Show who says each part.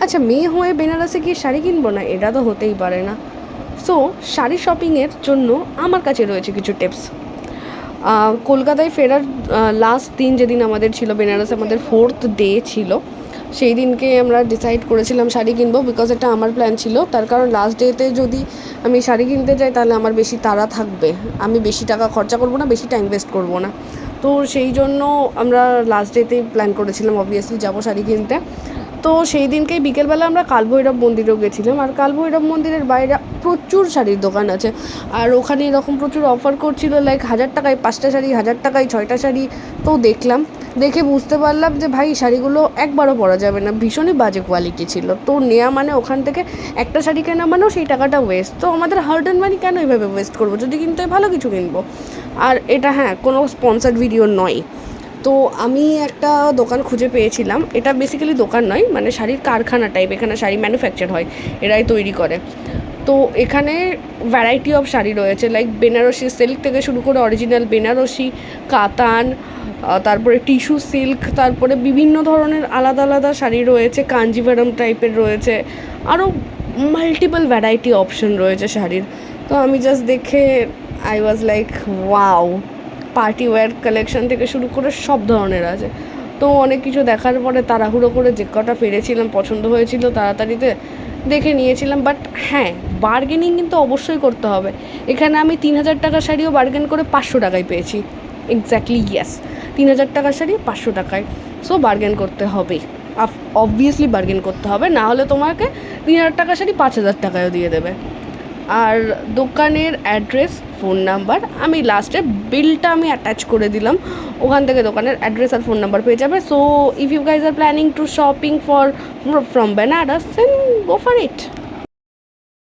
Speaker 1: আচ্ছা, মেয়ে হয়ে বেনারসে গিয়ে শাড়ি কিনবো না, এটা তো হতেই পারে না। সো শাড়ি শপিংয়ের জন্য আমার কাছে রয়েছে কিছু টিপস। কলকাতায় ফেরার লাস্ট দিন যেদিন আমাদের ছিল, বেনারসে আমাদের 4th ডে ছিল, সেই দিনকে আমরা ডিসাইড করেছিলাম শাড়ি কিনবো, বিকজ এটা আমার প্ল্যান ছিল। তার কারণ লাস্ট ডেতে যদি আমি শাড়ি কিনতে যাই তাহলে আমার বেশি তাড়া থাকবে, আমি বেশি টাকা খরচা করবো না, বেশি টাইম ওয়েস্ট করবো না। তো সেই জন্য আমরা লাস্ট ডেতেই প্ল্যান করেছিলাম অবভিয়াসলি যাবো শাড়ি কিনতে। তো সেই দিনকেই বিকেলবেলা আমরা কালভৈরব মন্দিরেও গেছিলাম, আর কালভৈরব মন্দিরের বাইরে প্রচুর শাড়ির দোকান আছে, আর ওখানে এরকম প্রচুর অফার করছিল, লাইক 1000 টাকায় 5টা শাড়ি, 1000 টাকায় 6টা শাড়ি। তো দেখলাম, দেখে বুঝতে পারলাম যে ভাই শাড়িগুলো একবারও পরা যাবে না, ভীষণই বাজে কোয়ালিটি ছিল। তো নেওয়া মানে ওখান থেকে একটা শাড়ি কেনা মানেও সেই টাকাটা ওয়েস্ট। তো আমাদের হার্ড অ্যান্ড মানি কেন এইভাবে ওয়েস্ট করবো, যদি কিনতে হয় ভালো কিছু কিনবো। আর এটা হ্যাঁ, কোনো স্পন্সার্ড ভিডিও নয়। তো আমি একটা দোকান খুঁজে পেয়েছিলাম, এটা বেসিক্যালি দোকান নয়, মানে শাড়ির কারখানা টাইপ, এখানে শাড়ি ম্যানুফ্যাকচার হয়, এরাই তৈরি করে। তো এখানে ভ্যারাইটি অফ শাড়ি রয়েছে, লাইক বেনারসি সিল্ক থেকে শুরু করে অরিজিনাল বেনারসি, কাতান, তারপরে টিস্যু সিল্ক, তারপরে বিভিন্ন ধরনের আলাদা আলাদা শাড়ি রয়েছে, কাঞ্জিভারম টাইপের রয়েছে, আরও মাল্টিপল ভ্যারাইটি অপশন রয়েছে শাড়ির। তো আমি জাস্ট দেখে I was like wow, party wear collection থেকে শুরু করে সব ধরনের আছে। তো অনেক কিছু দেখার পরে তাড়াহুড়ো করে যে কটা পেরেছিলাম, পছন্দ হয়েছিল তাড়াতাড়িতে দেখে নিয়েছিলাম। বাট হ্যাঁ, বার্গেনিং কিন্তু অবশ্যই করতে হবে। এখানে আমি 3000 টাকার শাড়িও বার্গেন করে 500 টাকায় পেয়েছি। এক্স্যাক্টলি ইয়েস, 3000 টাকার শাড়ি 500 টাকায়। সো বার্গেন করতে হবে, অবভিয়াসলি বার্গেন করতে হবে, না হলে তোমাকে 3000 টাকার শাড়ি 5000 টাকায়ও দিয়ে দেবে। আর দোকানের অ্যাড্রেস, ফোন নাম্বার, আমি লাস্টে বিলটা আমি অ্যাটাচ করে দিলাম, ওখান থেকে দোকানের অ্যাড্রেস আর ফোন নাম্বার পেয়ে যাবে। So if you guys are planning to shopping from Banaras, then go for it.